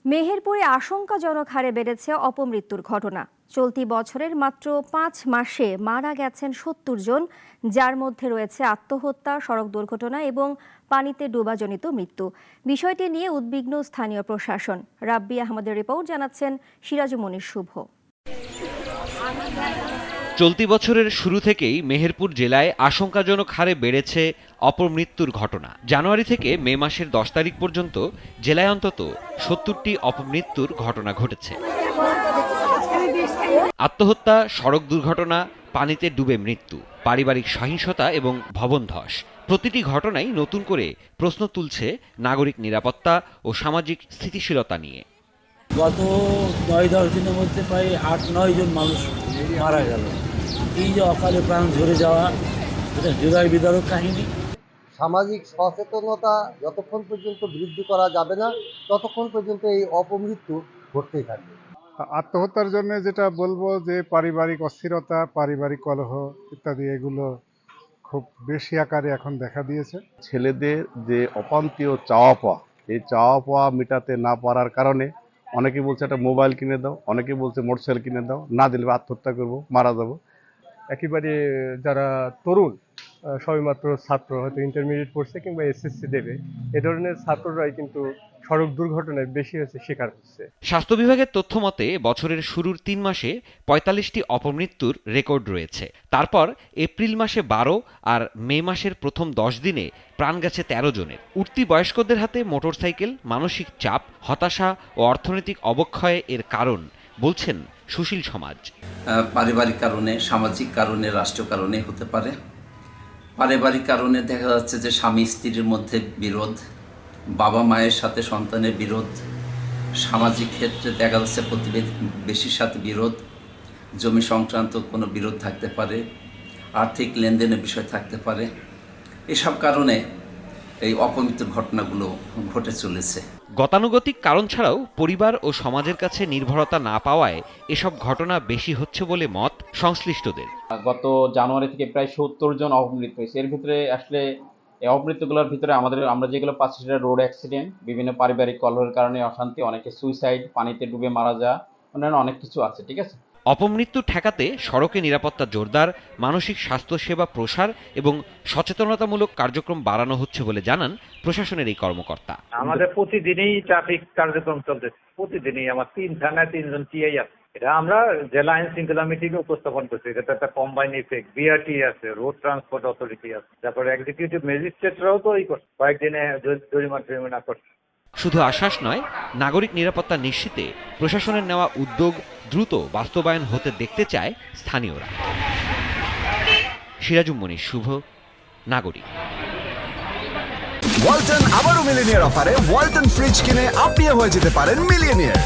মেহেরপুরে আশঙ্কাজনক হারে বেড়েছে অপমৃত্যুর ঘটনা। চলতি বছরের মাত্র ৫ মাসে মারা গেছেন ৭০ জন, যার মধ্যে রয়েছে আত্মহত্যা, সড়ক দুর্ঘটনা এবং পানিতে ডোবাজনিত মৃত্যু। বিষয়টি নিয়ে উদ্বিগ্ন স্থানীয় প্রশাসন। রাব্বি আহমদের রিপোর্ট, জানাচ্ছেন সিরাজুমনির শুভ। চলতি বছরের শুরু থেকেই মেহেরপুর জেলায় আশঙ্কাজনক হারে বেড়েছে অপমৃত্যুর ঘটনা। জানুয়ারি থেকে মে মাসের ১০ তারিখ পর্যন্ত জেলায় অন্তত ৭০টি অপমৃত্যুর ঘটনা ঘটেছে। আত্মহত্যা, সড়ক দুর্ঘটনা, পানিতে ডুবে মৃত্যু, পারিবারিক সহিংসতা এবং ভবন ধস, প্রতিটি ঘটনাই নতুন করে প্রশ্ন তুলছে নাগরিক নিরাপত্তা ও সামাজিক স্থিতিশীলতা নিয়ে। গত ৯-১০ দিনের মধ্যে প্রায় ৮-৯ জন মানুষ মারা গেল। এই যে অকালে প্রাণ ঝরে যাওয়া, এটা হৃদয় বিদারক কাহিনী। সামাজিক সচেতনতা যতক্ষণ পর্যন্ত বৃদ্ধি করা যাবে না, ততক্ষণ পর্যন্ত এই অপমৃত্যু ঘটতেই থাকবে। আত্মহত্যার জন্য যেটা বলবো যে পারিবারিক অস্থিরতা, পারিবারিক কলহ ইত্যাদি এগুলো খুব বেশি আকারে এখন দেখা দিয়েছে। ছেলেদের যে অপান্তীয় চাওয়া পাওয়া, এই চাওয়া পাওয়া মেটাতে না পারার কারণে অনেকে বলছে একটা মোবাইল কিনে দাও, অনেকে বলছে মোটরসাইকেল কিনে দাও, না দিলে আত্মহত্যা করব, মারা যাব। একেবারে যারা তরুণ, সবেমাত্র ছাত্র, হয়তো ইন্টারমিডিয়েট পড়ছে কিংবা এসএসসি দেবে, এ ধরনের ছাত্ররাই কিন্তু সড়ক দুর্ঘটনায় বেশি শিকার হচ্ছে। স্বাস্থ্য বিভাগের তথ্য মতে বছরের শুরুর ৩ মাসে ৪৫টি অপমৃত্যুর রেকর্ড রয়েছে। তারপর এপ্রিল মাসে ১২ আর মে মাসের প্রথম ১০ দিনে প্রাণ গেছে ১৩ জনের। উঠতি বয়স্কদের হাতে মোটরসাইকেল মানসিক চাপ, হতাশা ও অর্থনৈতিক অবক্ষয় এর কারণ বলছেন সুশীল সমাজ। পারিবারিক কারণে, সামাজিক কারণে, রাষ্ট্রীয় কারণে হতে পারে। পারিবারিক কারণে দেখা যাচ্ছে যে স্বামী স্ত্রীর মধ্যে বিরোধ, বাবা মায়ের সাথে সন্তানের বিরোধ, সামাজিক ক্ষেত্রে দেখা যাচ্ছে প্রতিবেশীর সাথে বিরোধ, জমি সংক্রান্ত কোনো বিরোধ থাকতে পারে, আর্থিক লেনদেনের বিষয় থাকতে পারে। এসব কারণে এই অপমৃত্যুর ঘটনাগুলো ঘটে চলেছে। গতানুগতিক কারণ ছাড়াও পরিবার ও সমাজের কাছে নির্ভরতা না পাওয়ায় এসব ঘটনা বেশি হচ্ছে বলে মত সংশ্লিষ্টদের। গত জানুয়ারি থেকে প্রায় ৭০ জন অপমৃত্যু হয়েছে। এর ভিতরে আসলে এই অপমৃত্যুগুলোর ভিতরে আমরা যেগুলো পাচ্ছি সেটা রোড অ্যাক্সিডেন্ট, বিভিন্ন পারিবারিক কলহের কারণে অশান্তি, অনেকে সুইসাইড, পানিতে ডুবে মারা যাওয়া, অন্যান্য অনেক কিছু আছে। ঠিক আছে, অপমৃত্যু ঠেকাতে সড়কে নিরাপত্তা জোরদার, মানসিক স্বাস্থ্য সেবা প্রসার এবং সচেতনতামূলক কার্যক্রম বাড়ানো হচ্ছে বলে জানান প্রশাসনের এই কর্মকর্তা। আমাদের প্রতিদিনই ট্রাফিক কার্যক্রম চলতেছে, প্রতিদিনই আমার ৩ থানায় ৩ জন টিআই আছে। এটা আমরা জেলা আইন শৃঙ্খলা মিটিংয়ে উপস্থাপন করছি। এটা একটা কম্বাইন ইফেক্ট। বিআরটি আছে, রোড ট্রান্সপোর্ট অথরিটি আছে, তারপরে এক্সিকিউটিভ ম্যাজিস্ট্রেটরাও তো কয়েকদিনে জরিমানা করছে। শুধু আশ্বাস নয়, নাগরিক নিরাপত্তা নিশ্চিতে প্রশাসনের নেওয়া উদ্যোগ দ্রুত বাস্তবায়ন হতে দেখতে চায় স্থানীয়রা। সিরাজুমনির শুভ, নাগরিক। ওয়ালটন আবারও মিলিনিয়ার অফারে ওয়ালটন ফ্রিজ কিনে আপনিও হয়ে যেতে পারেন মিলিয়নিয়ার।